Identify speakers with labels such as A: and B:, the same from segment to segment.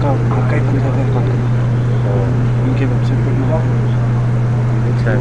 A: उनका पक्का ही 15,000 बात करना उनके वेबसाइट पर ना। अच्छा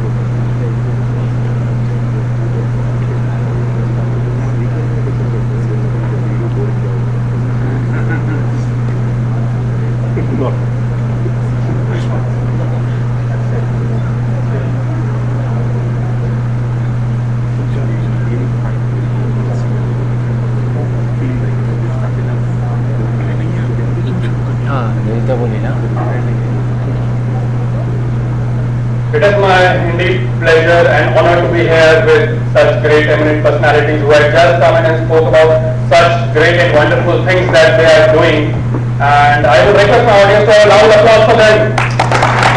B: It is my indeed pleasure and honor to be here with such great eminent personalities who have just come in and spoke about such great and wonderful things that they are doing. And I would request my audience to have a loud applause for them.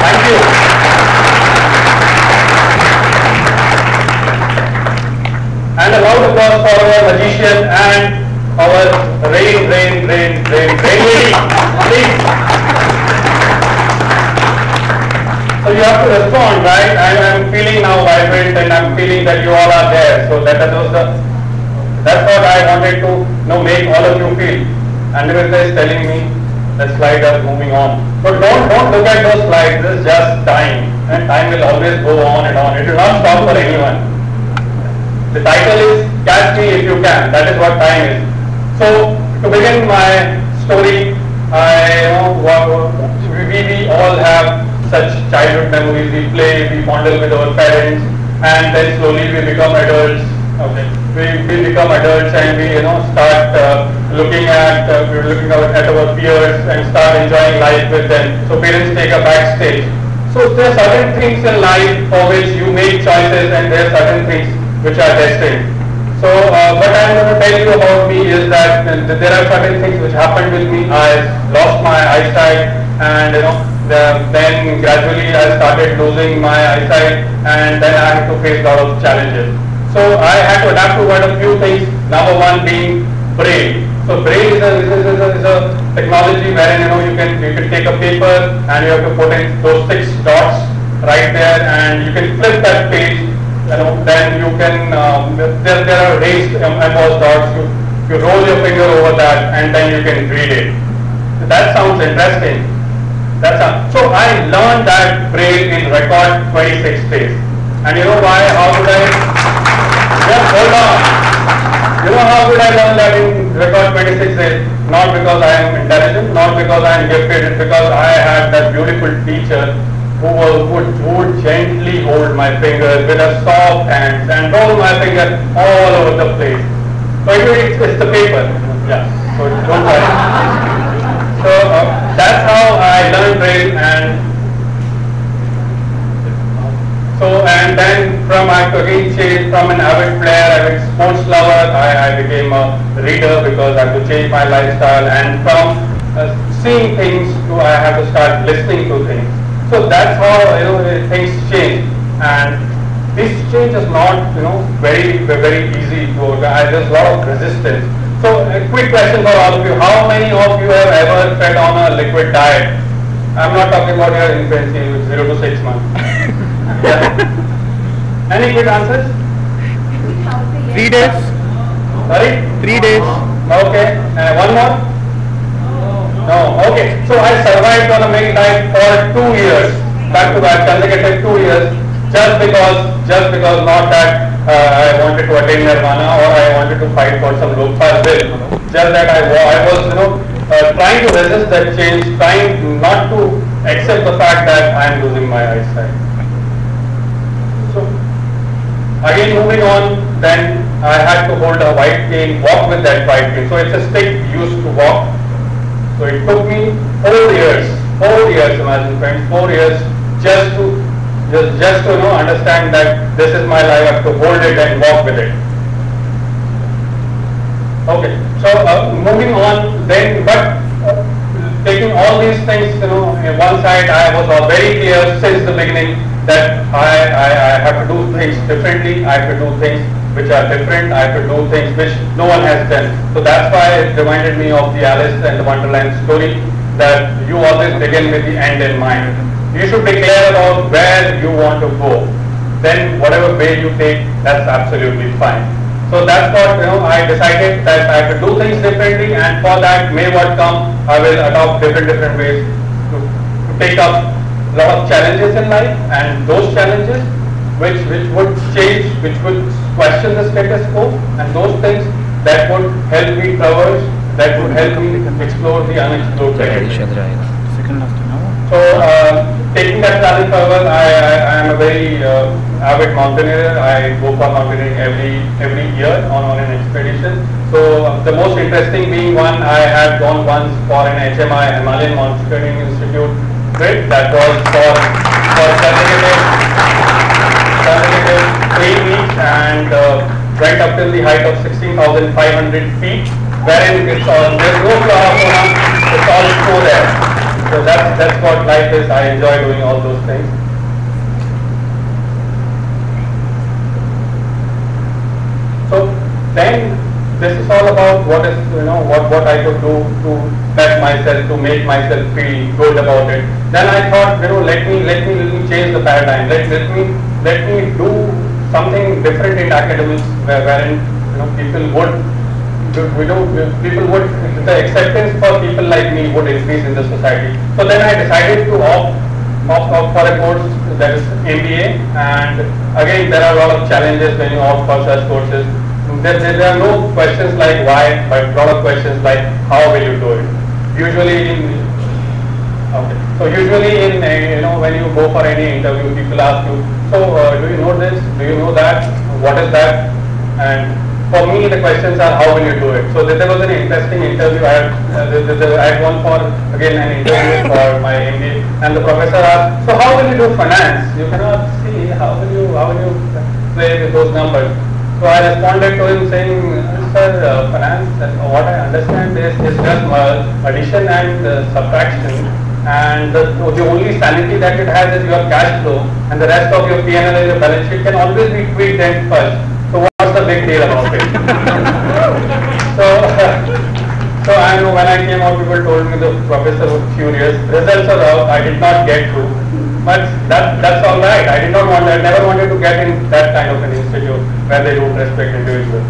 B: Thank you. And a loud applause for our magician and our rain lady. Please. So you have to respond, right? I'm feeling now vibrant and I'm feeling that you all are there. So that's what I wanted to make all of you feel. And Nirvita is telling me the slides are moving on. So don't look at those slides. This is just time. And time will always go on and on. It will not stop for anyone. The title is Catch Me If You Can. That is what time is. So to begin my story, we all have such childhood memories. We play, we fondle with our parents, and then slowly we become adults. Okay, we become adults and we start looking at our peers and start enjoying life with them. So parents take a backstage. So there are certain things in life for which you make choices, and there are certain things which are destined. So what I'm going to tell you about me is that there are certain things which happened with me. I lost my eyesight, and then gradually I started losing my eyesight, and then I had to face a lot of challenges. So I had to adapt to quite a few things. Number one being braille. So braille is a technology wherein you can take a paper and you have to put in those 6 dots right there, and you can flip that page. Then you can there are raised embossed dots. You roll your finger over that, and then you can read it. That sounds interesting. So I learned that braille in record 26 days. And you know why? How could I? Just hold on. You know how could I learn that in record 26 days? Not because I am intelligent, not because I am gifted, it's because I had that beautiful teacher who would gently hold my fingers with a soft hand and roll my finger all over the place. So it's the paper. Yeah. So don't worry. So that's how I learned braille, and then I again changed from an avid player, avid sports lover, I became a reader because I had to change my lifestyle, and from seeing things to I have to start listening to things. So that's how things change, and this change is not very easy to organize. There's a lot of resistance. So a quick question for all of you. How many of you have ever fed on a liquid diet? I'm not talking about your infancy with 0 to 6 months. Yeah. Any quick answers?
A: 3 days.
B: Sorry?
A: 3 days.
B: Okay. One more? No. Okay. So I survived on a milk diet for 2 years, back to back, consecutive 2 years, just because not that I wanted to attain nirvana or I wanted to fight for some Lokpal bill. Just that I was trying to resist that change, trying not to accept the fact that I am losing my eyesight. So again moving on, then I had to hold a white cane, walk with that white cane. So it's a stick used to walk. So it took me 4 years, imagine friends, 4 years just to understand that this is my life. I have to hold it and walk with it. Okay, so moving on then, but taking all these things, on one side, I was very clear since the beginning that I have to do things differently. I have to do things which are different. I have to do things which no one has done. So that's why it reminded me of the Alice and the Wonderland story, that you always begin with the end in mind. You should be clear about where you want to go. Then whatever way you take, that's absolutely fine. So that's what I decided that I have to do things differently, and for that, may what come, I will adopt different ways to take up a lot of challenges in life, and those challenges which would change, which would question the status quo, and those things that would help me traverse, that would help me explore the unexplored territory.
A: Second last one.
B: So taking that challenge forward, I am a very avid mountaineer. I go for mountaineering every year on an expedition. So the most interesting being one, I had gone once for an HMI, Himalayan Mountaineering Institute trip, that was for consecutive 3 weeks, and went up till the height of 16,500 feet, wherein it's all, there's no flora, it's all snow there. So that's what life is. I enjoy doing all those things. So then this is all about what is what I could do to test myself, to make myself feel good about it. Then I thought, let me change the paradigm. Let me do something different in academics, wherein people would the acceptance for people like me would increase in the society. So then I decided to opt for a course that is MBA, and again there are a lot of challenges when you opt for such courses. There are no questions like why, but a lot of questions like how will you do it. Usually when you go for any interview, people ask you, so do you know this? Do you know that? What is that? And for me, the questions are how will you do it. So there was an interesting interview. I had gone for again an interview for my MBA, and the professor asked, so how will you do finance? You cannot see how will you play with those numbers. So I responded to him saying, sir, finance, what I understand is just addition and subtraction, and the only sanity that it has is your cash flow, and the rest of your P&L and your balance sheet can always be tweaked and first. So what's the big deal about it? So I know when I came out, people told me the professor was furious. Results are out. I did not get through, but that's all right. I never wanted to get in that kind of an institute where they don't respect individuals.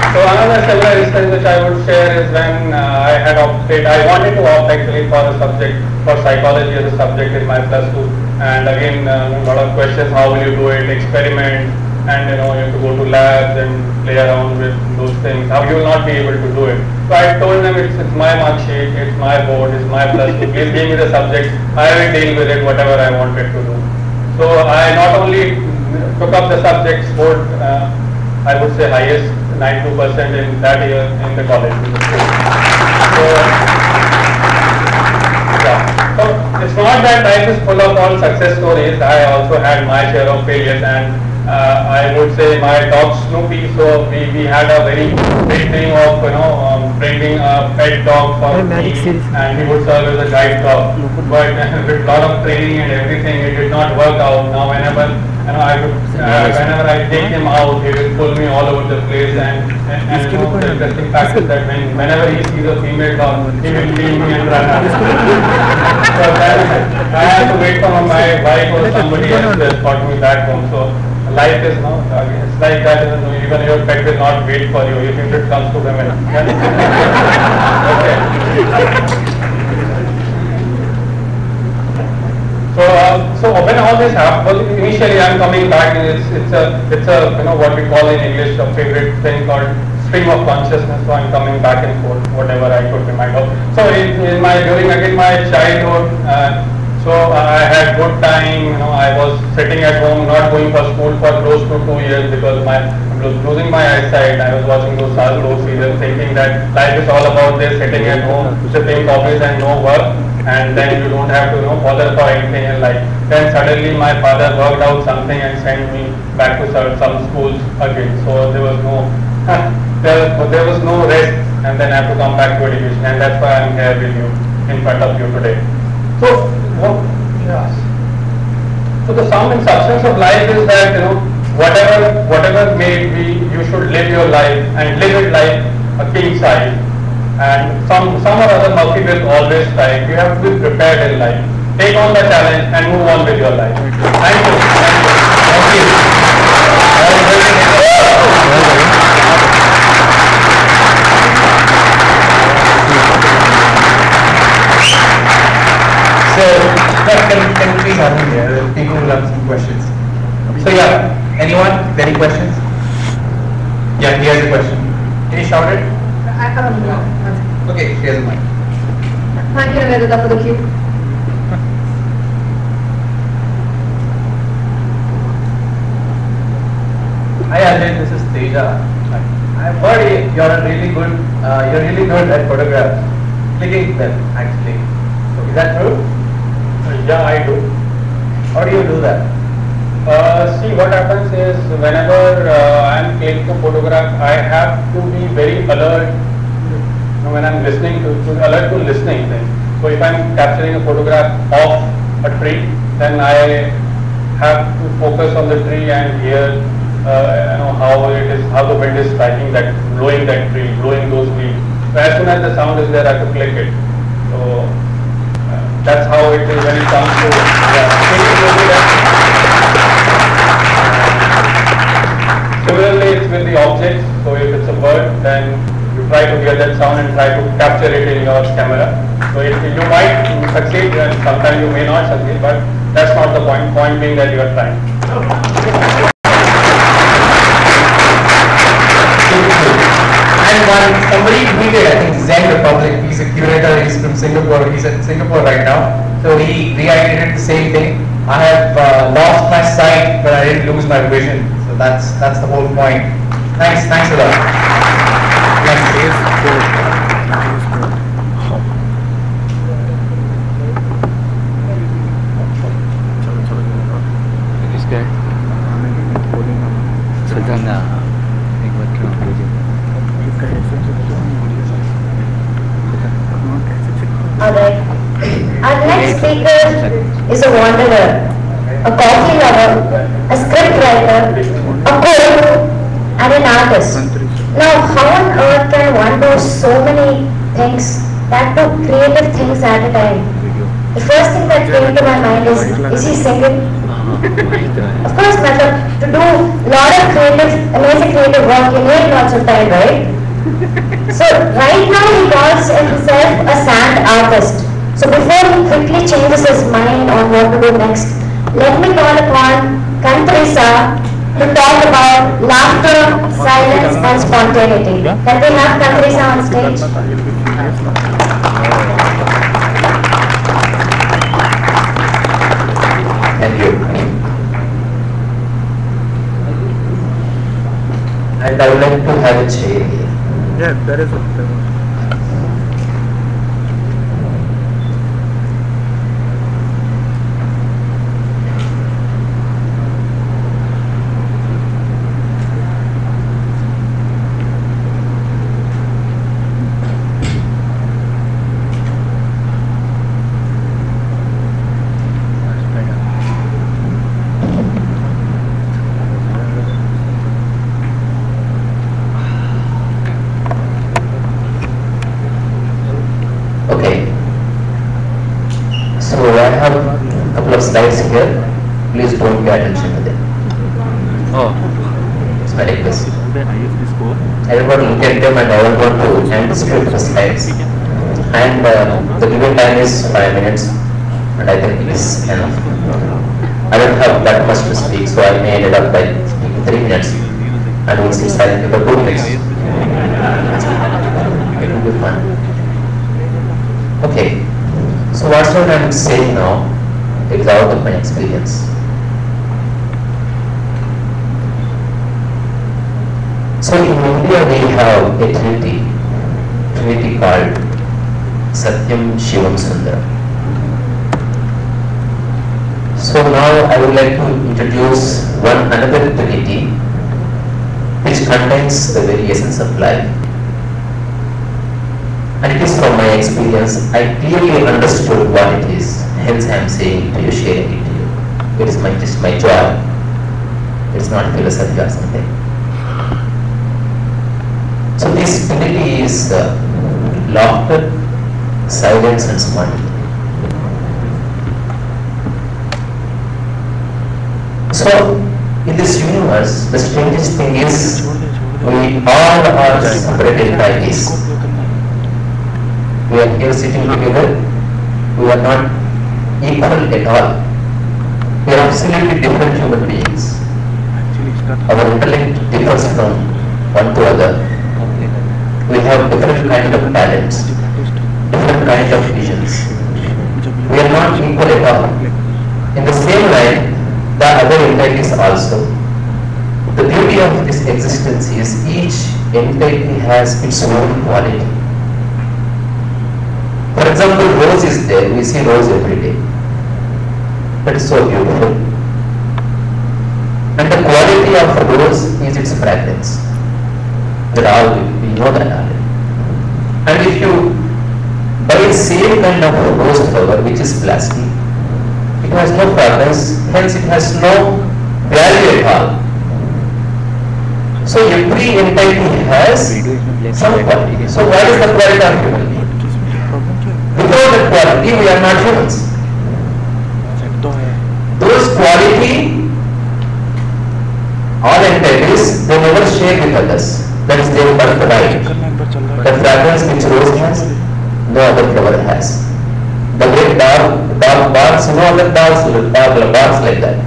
B: So another similar instance which I would share is when I wanted to opt actually for a subject, for psychology as a subject in my +2, and again a lot of questions, how will you do it, experiment, and you have to go to labs and play around with those things, how you will not be able to do it. So I told them it's my mark sheet, it's my board, it's my +2, please give me the subject, I will deal with it, whatever I wanted to do. So I not only took up the subject, scored I would say highest 92% in that year in the college. So it's not that life is full of all success stories. I also had my share of failures, and I would say my dog Snoopy. So we had a very big dream of bringing a pet dog for me, and he would serve as a guide dog. But with a lot of training and everything, it did not work out. Now whenever whenever I take him out, he will pull me all over the place, and the interesting fact is that whenever he sees a female dog, he will leave me and run away. So then I have to wait for my wife or somebody else to escort me back home. So life is it's like that. Even your pet will not wait for you if it comes to women. Okay. So when all this happened, initially I'm coming back, and it's a what we call in English a favorite thing called stream of consciousness. So I'm coming back and forth, whatever I could remind of. So during my childhood, so I had good time. I was sitting at home, not going for school for close to 2 years because I was losing my eyesight. I was watching those serials, thinking that life is all about this, sitting at home, sipping coffees and no work, and then you don't have to bother for anything in life. Then suddenly my father worked out something and sent me back to some schools again. So there was no there was no rest, and then I have to come back to education, and that's why I'm here with you in front of you today. So so the sum and substance of life is that whatever may be, you should live your life and live it like a king size. And some or other Murphy will always strike. You have to be prepared in life. take on the challenge and move on with your life. Thank you. Thank you.
C: So, can you please answer here? People will have some questions. So yeah, anyone? Any questions? Yeah, here's a question. Can you shout it?
D: I don't know.
C: Okay, here's the mic.
D: Thank you, Nivedita, for the cue.
C: Hi Ajay, this is Teja. I've heard you're really good at photographs. Clicking them, actually. So is that true?
B: Yeah, I do.
C: How do you do that?
B: See, what happens is whenever I am clicking a photograph, I have to be very alert when I'm listening alert to listening things. So if I'm capturing a photograph of a tree, then I have to focus on the tree and hear how the wind is striking that, blowing that tree, blowing those leaves. So as soon as the sound is there, I have to click it. So that's how it is when it comes to Similarly, it's with the objects. So if it's a bird, then you try to hear that sound and try to capture it in your camera. So if you might succeed, and sometimes you may not succeed, but that's not the point. Point being that you are trying.
C: And somebody tweeted, I think Zen Republic, he's a curator, he's from Singapore, he's in Singapore right now. So he reiterated the same thing. I have lost my sight, but I didn't lose my vision. So that's the whole point. Thanks a lot.
A: This guy, Sultana,
D: Alright. Our next speaker is a wanderer, a coffee lover, a script writer, a poet, and an artist. Now, how on earth can one do so many things, that do creative things at a time? The first thing that came to my mind is he singing? Of course, Madam, to do a lot of amazing creative work, you need lots of time, right? So right now he calls himself a sand artist. So before he quickly changes his mind on what to do next, let me call upon Kantrisa to talk about laughter, silence and spontaneity. Can we have Kantrisa on stage?
C: Thank you. And I would like to have a chair here.
A: yeah, that is what
C: Slides here, please don't pay attention to them.
A: Oh.
C: It's my request.
A: The ISD score.
C: I don't want to look at them and I don't want to anticipate the slides. And the given time is 5 minutes and I think it is enough. I don't have that much to speak, so I may end up by speaking 3 minutes and we'll see silent for 2 minutes. It will be fun. Okay, so what's what I'm saying now? It's out of my experience. So in India we have a trinity called Satyam Shivam Sundar. So now I would like to introduce another trinity which contains the very essence of life. And it is from my experience, I clearly understood what it is. Hence I am saying to you, sharing it to you. It is just my joy. It is not philosophy or something. So this trinity is laughter, silence and spontaneity. So, in this universe, the strangest thing is we all are separated by this. We are here sitting together. We are not equal at all. We are absolutely different human beings. Our intellect differs from one to other. We have different kind of talents, different kind of visions. We are not equal at all. In the same line, the other entities also. The beauty of this existence is each entity has its own quality. For example, rose is there. We see rose every day. That is so beautiful. And the quality of a rose is its fragrance. That all we know that already. And if you buy the same kind of rose flower which is plastic, it has no fragrance, hence it has no value at all. So every entity has some quality. So what is the quality of human being? Without that quality, we are not humans. Those quality, all entities, they never share with others. That is their birthright. The fragrance which rose has, no other flower has. The way dog barks, no other barks like that.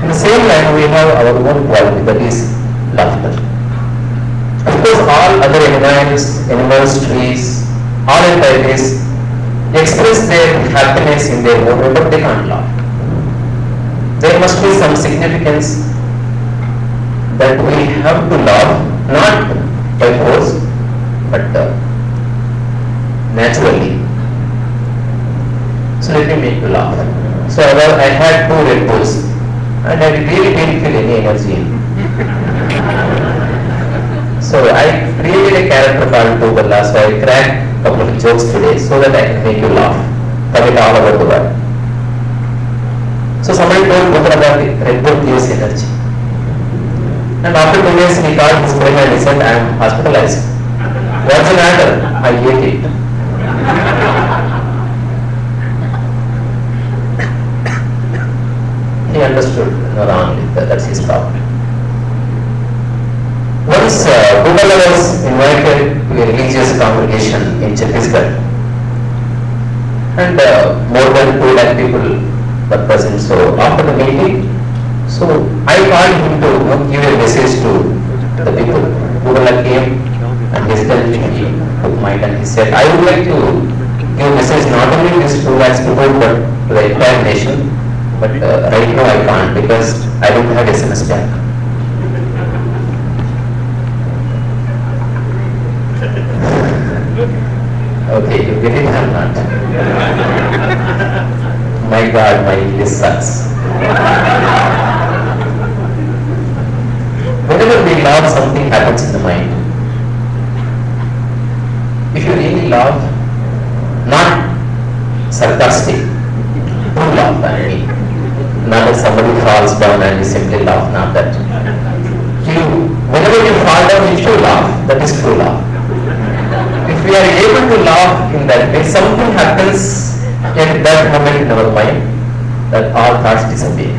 C: In the same line, we have our own quality, that is laughter. Of course, all other animals, trees, all entities express their happiness in their own way, but they can't laugh. There must be some significance that we have to laugh, not by force, but naturally. So let me make you laugh. So I had 2 Red Bulls and I really didn't feel any energy. So I created a character called Tubala, so I cracked a couple of jokes today so that I can make you laugh. Forget all about the world. So somebody told Tubala that Red Bull gives energy. And after 2 days he called his friend and he said, I am hospitalized. What's the matter? I ate it. He understood wrongly, that's his problem. Once Tubala was invited to a religious congregation in Chhattisgarh, and more than 2 lakh people were present. So after the meeting, so I called him to give a message to the people. Tubala came and hesitantly he took mine and he said, I would like to give a message not only to these 2 lakhs people but to the entire nation. But right now I can't because I don't have SMS back. Okay, you get it or not? My God, my English sucks. Whenever we love, something happens in the mind. If you really love, not sarcastic, true love, I mean. Not that somebody falls down and you simply laugh, not that. Whenever you fall down, you should laugh. That is true love. If we are able to laugh in that way, something happens at that moment in our mind that all thoughts disappear.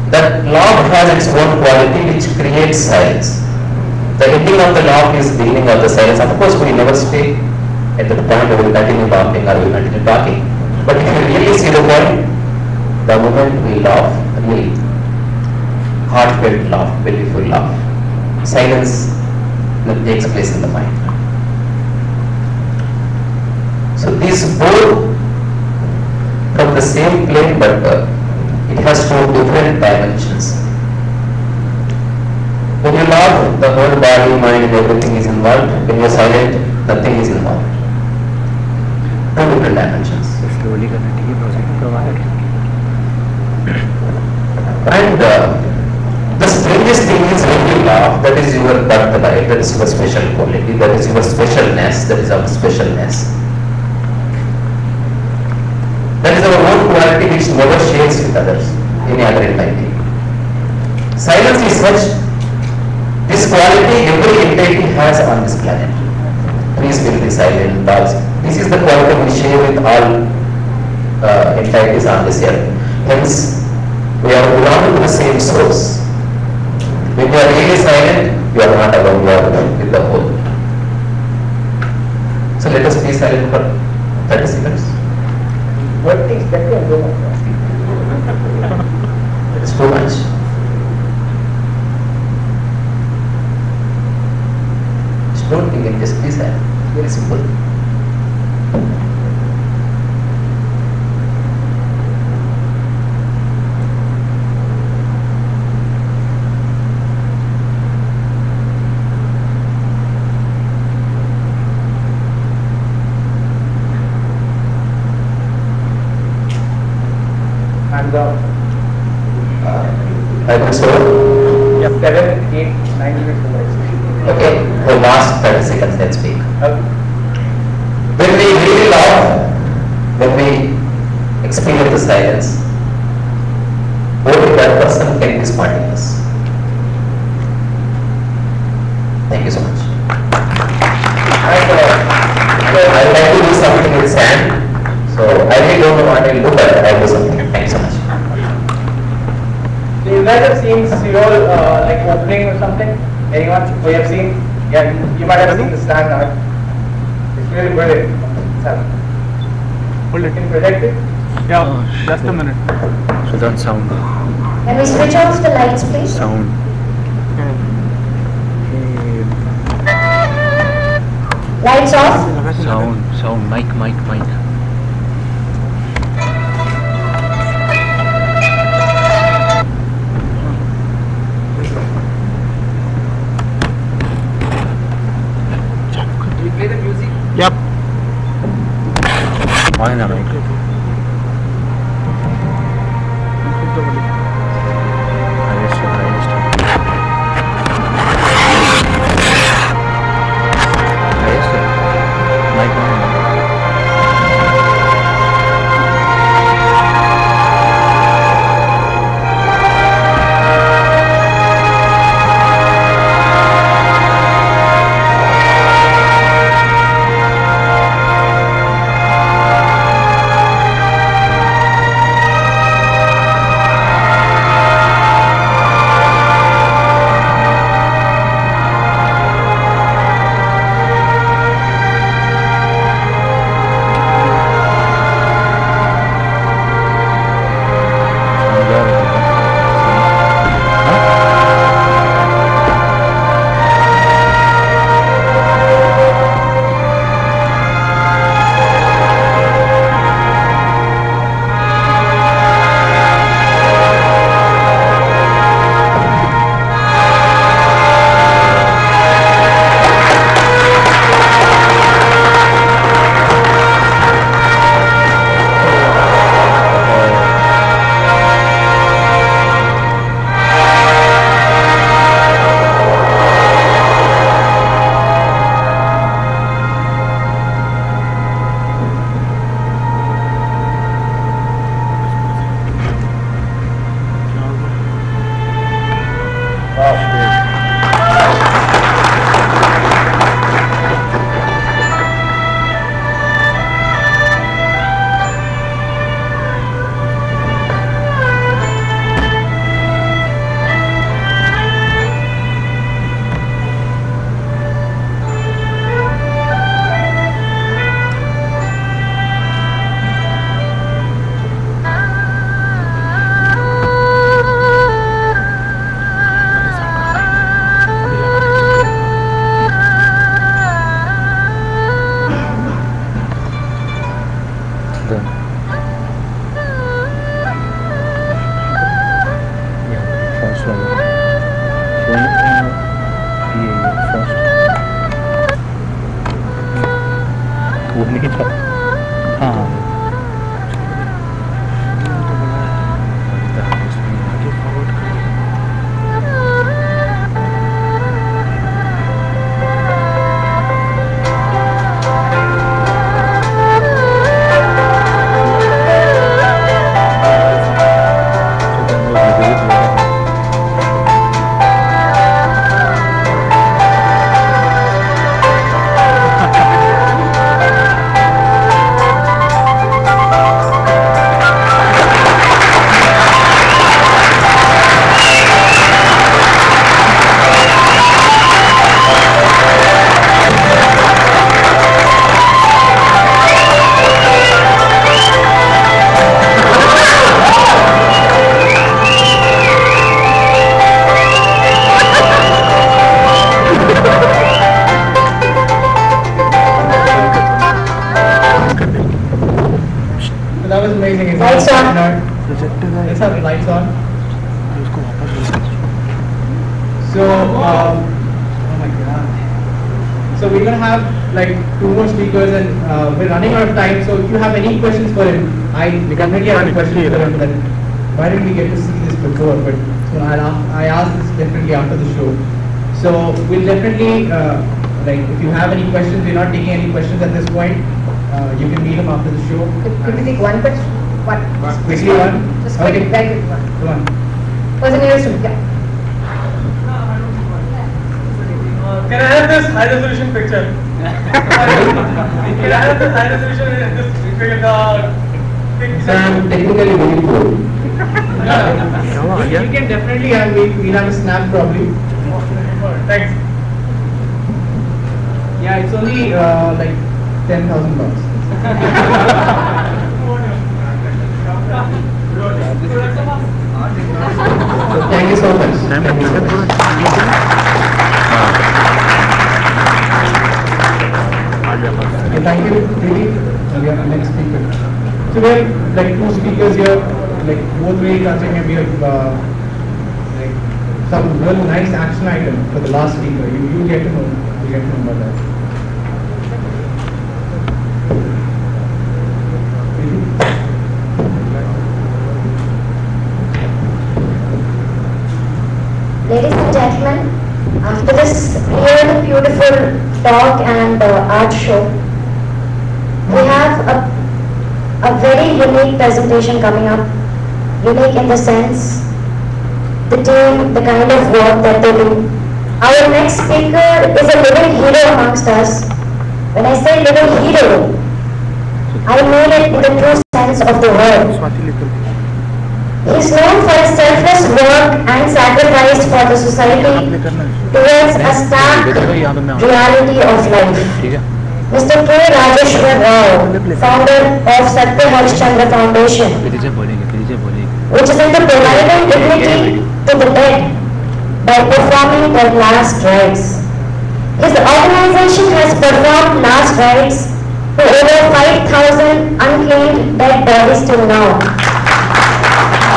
C: That laugh has its own quality which creates silence. The ending of the laugh is the beginning of the silence. Of course, we never stay at the point where we continue laughing or we continue talking. But if you really see the point, the moment we laugh, really heartfelt laugh, beautiful laugh, silence that takes place in the mind. So these both from the same plane, but it has 2 different dimensions. When you laugh, the whole body, mind and everything is involved. When you are silent, nothing is involved. 2 different dimensions. And the strangest thing is when you laugh, that is your birthright, that is your special quality, that is your specialness, that is our specialness. That is our own quality which never shares with others, any other entity. Silence is such, this quality every entity has on this planet. Trees will be silent, dogs. This is the quality we share with all entities on this earth. Hence, We are belonging to the same source. When you are really silent, you are not alone, you are with the whole. So let us be silent for 30 seconds.
E: What is that?
C: It's too much. Just don't think it, just be silent. Very simple.
E: And
C: I think so.
E: 7, 8, 9 minutes.
C: Okay, the last 30 seconds, let's speak.
E: Okay.
C: When we really love, when we experience the silence, only that person can be spontaneous. Thank you so much.
E: And
C: I would like to do something with sand, so I really don't know what I will do, but I will do something. Thank you so much.
E: you guys have seen serial like opening or something? Anyone who have seen? Yeah, you might have seen the stand art. It's really brilliant.
A: Hold it.
E: Can you project it?
A: Yeah, just a minute. So that sound.
D: Can we switch off the lights, please?
A: Sound.
D: Lights off.
A: Sound. Mic.
E: You play the music?
A: Yep. Why not, mic?
E: let's have the lights on.
A: उसको वापस बुला
E: So, oh my god. So we're gonna have like 2 more speakers and we're running out of time. So if you have any questions for him, I definitely have a question for him. That why didn't we get to see this before? But so I asked this definitely after the show. So we'll definitely like if you have any questions, we're not taking any questions at this point. You can meet him after the show.
D: Could we take one question? One.
E: Quickly one.
D: Just
E: Okay.
D: quick, very quick one.
E: Come on.
D: Was the nearest one? Yeah.
B: Can I have this high resolution picture? Can I have this high resolution this
C: So I'm technically very poor.
E: You can definitely have. We'll have a snap probably.
B: Thanks.
E: Yeah, it's only like $10,000.
C: Thank you so much.
E: Okay, thank you, really. We have next speaker. So we have like 2 speakers here, like both very touching, and we have like some real nice action item for the last speaker. You get to know. You get to know about that.
D: Ladies and gentlemen, after this really beautiful talk and art show, we have a very unique presentation coming up. Unique in the sense, the team, the kind of work that they do. Our next speaker is a living hero amongst us. When I say living hero, I mean it in the true sense of the word. He is known for his selfless work and sacrifice for the society towards a stark reality of life. Mr. K. Rajeshwar Rao, founder of Satya Harishchandra Foundation, which is into providing dignity to the dead by performing their last rites. His organization has performed last rites to over 5,000 unclaimed dead bodies till now.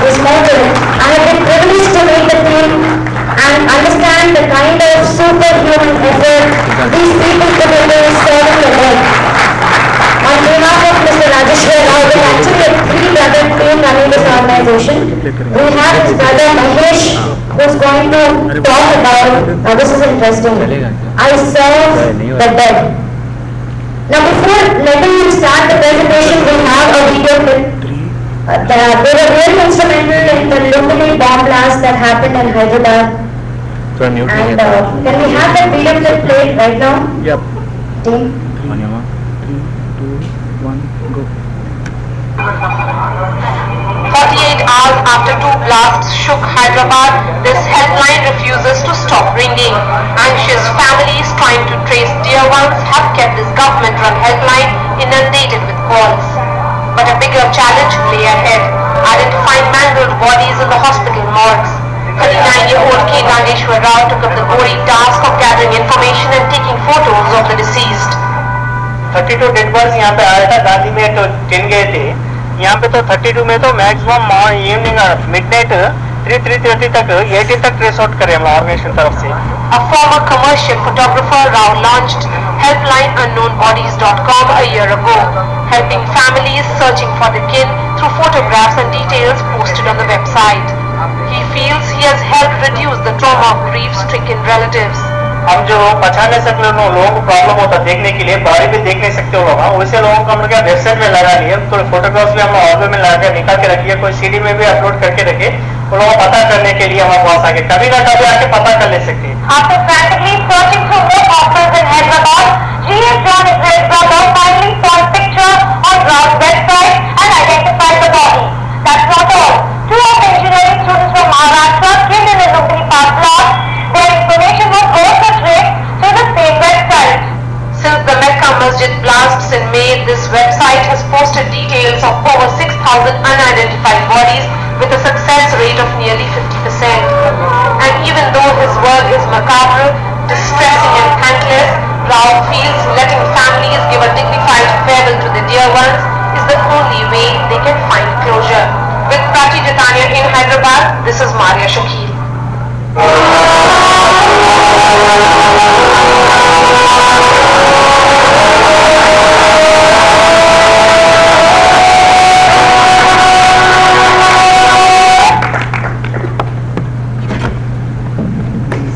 D: His motto, I have been privileged to meet the team and understand the kind of superhuman effort these people put into serving the dead. On behalf of Mr. Rajeshwar Rao, we actually a 3-brother team running this organization. We have his brother Mahesh, who is going to talk about, now this is interesting, I serve the dead. Now before letting him start the presentation, we have a video clip. They were really instrumental in the locally bomb blast that happened in Hyderabad. And can we have that video clip played right now?
A: Yep.
D: Team?
A: 3, 2, 1, go.
F: 48 hours after 2 blasts shook Hyderabad, this helpline refuses to stop ringing. Anxious families trying to trace dear ones have kept this government-run helpline inundated with calls. But a bigger challenge lay ahead, identifying mangled bodies in the hospital morgues. 39-year-old K. Rajeshwar Rao took up the gory task of gathering information and taking photos of the deceased.
G: 32 dead bodies यहाँ पे आया था, गांधी में तो 10 गए थे, यहाँ पे तो 32 में तो मैक्सिमम इवनिंग मिडनाइट 3:30 तक 18 तक ट्रेस आउट करे हम ऑर्गेनाइजेशन तरफ से.
F: A former commercial photographer, Rao launched helplineunknownbodies.com a year ago, helping families searching for the kin through photographs and details posted on the website. He feels he has helped reduce the trauma of grief-stricken relatives.
G: हम जो पहचान नहीं सकते लोगों को problem होता देखने के लिए, बॉडी भी देख नहीं सकते लोग, वैसे लोगों को हम लोग वेबसाइट में लगा लिए, थोड़े फोटोग्राफ्स भी हम ऑल्बम में लगा निकाल के रखिए, कोई सीडी में भी अपलोड करके रखे, वो लोगों को पता करने के लिए हमारे पास आके कभी ना कभी आके पता कर ले सकते हैं.
F: After frantically searching through more options in Hyderabad, G.S. John is his brother finally saw a picture on Rao's website and identified the body. That's not all. 2 of engineering students from Maharashtra killed in a locally parked lot. Their information was also traced through the same website. Since the Mecca Masjid blasts in May, this website has posted details of over 6,000 unidentified bodies with a success rate of nearly 50%. And even though his work is macabre, distressing and thankless, Rao feels letting families give a dignified farewell to their dear ones is the only way they can find closure. With Jitania in Hyderabad. This is Maria Shakil.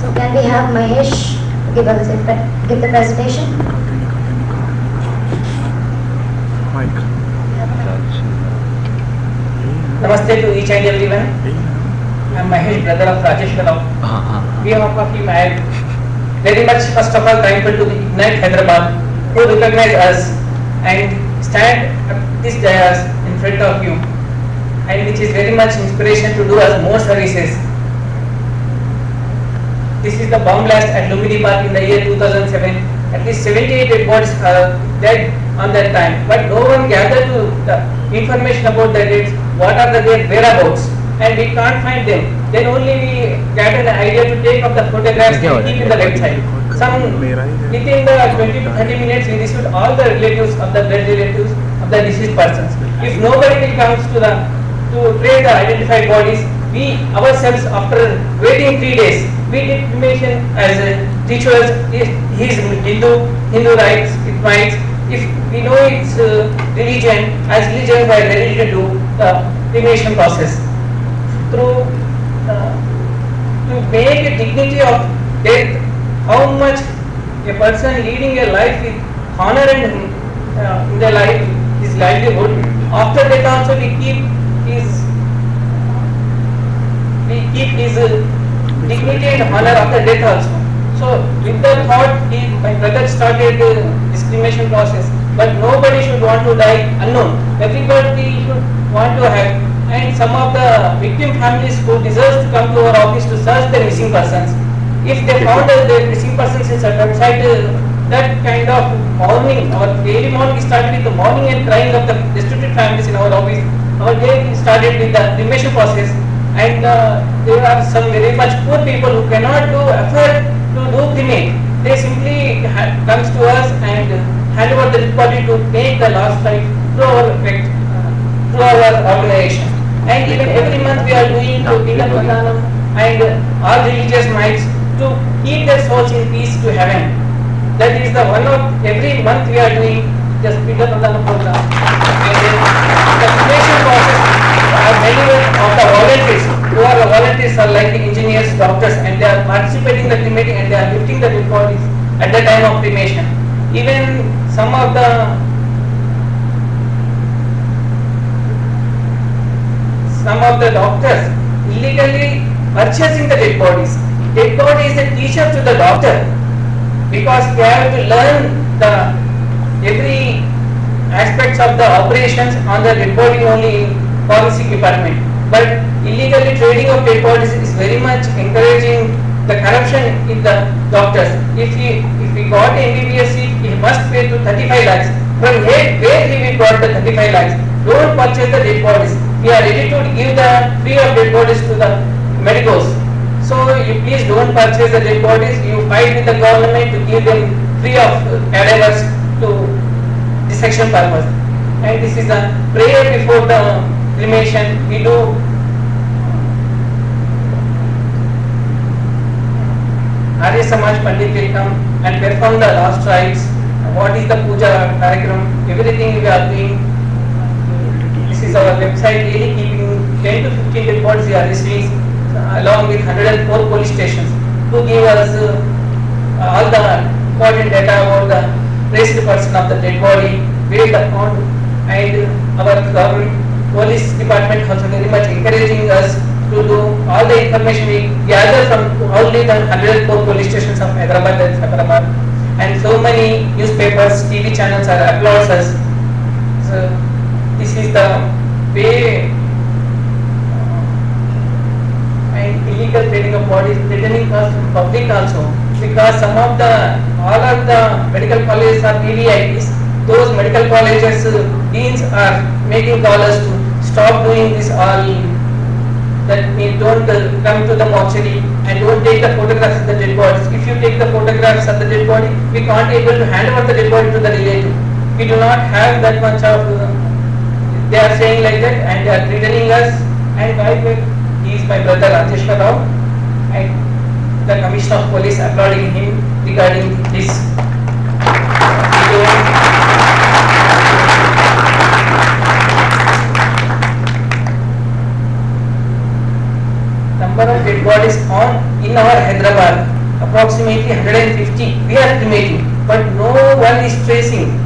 D: So can we have Mahesh give the presentation?
A: Mike.
E: Namaste to each and everyone. I am Mahesh, brother of Rajesh Rao. We of him I am very much first of all thankful to the Ignite Hyderabad who recognize us and stand at this dais in front of you, and which is very much inspiration to do us more services. This is the bomb blast at Lumini Park in the year 2007. At least 78 dead bodies are dead on that time, but no one gathered to the information about the deads, what are their whereabouts, and we can't find them. Then only we gathered an idea to take up the photographs and keep in the website. Within the 20 to 30 minutes, we received all the relatives of the dead relatives of the deceased persons. If nobody will come to trace the identified bodies, we ourselves, after waiting 3 days, we did cremation as rituals. He is Hindu rites, it might. If we know its religion, as religion we are ready to do the cremation process. To make a dignity of death, how much a person leading a life with honor and in their life, his livelihood, after death also we keep his dignity and honor after death also. So with that thought, my brother started this cremation process. But nobody should want to die unknown. Everybody should want to have. And some of the victim families who deserve to come to our office to search the missing persons, if they found the missing persons in certain website, that kind of mourning, our daily morning started with the mourning and crying of the destitute families in our office. Our day started with the cremation process. And there are some very much poor people who cannot afford to do cremate. They simply comes to us and hand over the body to take the last rite through our organization. And even every month we are doing to Pinda Pradhanam and all religious nights to keep their souls in peace to heaven. That is the one of every month we are doing just Pinda Pradhanam program. And the cremation process. Many of the volunteers who are the volunteers are like the engineers, doctors, and they are participating in the cremating and they are lifting the dead bodies at the time of cremation. Even some of the doctors illegally purchasing the dead bodies. Dead body is a teacher to the doctor because they have to learn every aspects of the operations on the dead body only in forensic department. But illegally trading of dead bodies is very much encouraging the corruption in the doctors. If we got MBBS seat, he must pay to 35 lakhs. From here, where he will got the 35 lakhs? Don't purchase the dead bodies. We are ready to give the free of dead bodies to the medicals. So you please don't purchase the dead bodies. You fight with the government to give them free of cadavers to dissection purpose. And this is a prayer before the cremation. We do Arya Samaj Pandit will come and perform the last rites. What is the puja karikram? Everything we are doing. This is our website. Daily keeping 10 to 15 dead bodies we are receiving, along with 104 police stations to give us all the important data about the traced person of the dead body, where the found, and our government police department also very much encouraging us to do all the information we gather from only the 104 police stations of Hyderabad and so many newspapers, TV channels are applauds us. So this is the way. And illegal trading of bodies threatening us in public also, because all of the medical colleges are PVIPs. Those medical colleges deans are making callers to stop doing this all, that we don't come to the mortuary and don't take the photographs of the dead bodies. If you take the photographs of the dead body, we can't able to hand over the dead body to the relative. We do not have that much of, they are saying like that and they are threatening us And while he is my brother Rajesh Rao, and the Commissioner of Police applauding him regarding this video. Number of dead bodies in our Hyderabad, approximately 150. We are estimating, but no one is tracing.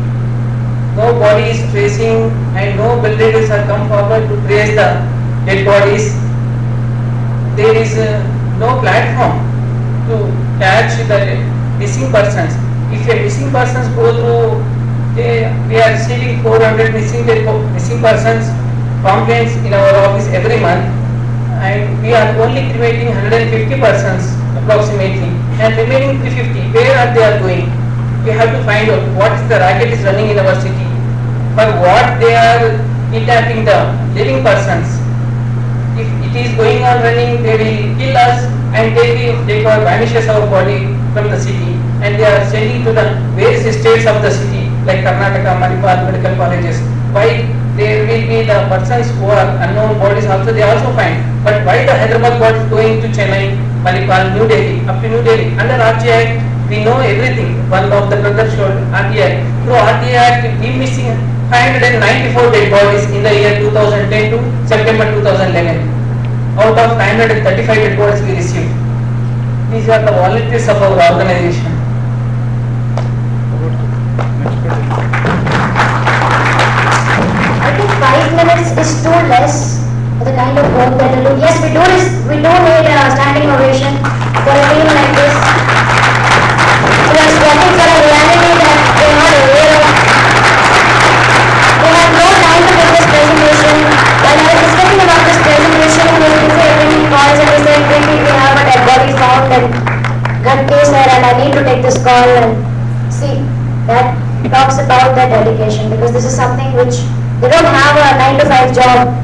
E: No body is tracing, and no builders have come forward to trace the dead bodies. There is no platform to catch the missing persons. If a missing persons go through, we are receiving 400 missing persons complaints in our office every month, and we are only cremating 150 persons approximately, and remaining 350, where are they are going? We have to find out what is the racket is running in our city, for what they are kidnapping the living persons. If it is going on running, they will kill us and take our vanishes our body from the city, and they are sending to the various states of the city like Karnataka, Manipal, medical colleges. Why there will be the persons who are unknown bodies also they also find, but why the Hyderabad bodies going to Chennai, Manipal, New Delhi, up to New Delhi? Under RTI Act, we know everything. One of the brothers showed RTI Act. Through RTI Act, we missing 594 dead bodies in the year 2010 to September 2011. Out of 535 dead bodies we received. These are the volunteers of our organization.
D: I think 5 minutes is too less for the kind of work that they do. Yes, we do need a standing ovation for a team like this. We are sweating for a reality that they are not aware of. They have no time to make this presentation. While I was discussing about this presentation, we were busy attending calls and we said, maybe we have a dead body found and gun case here and I need to take this call, and see, that talks about their dedication, because this is something which they don't have a 9 to 5 job.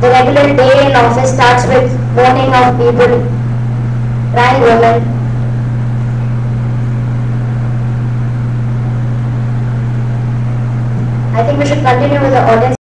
D: The regular day in office starts with mourning of people, crying women. I think we should continue with the audience.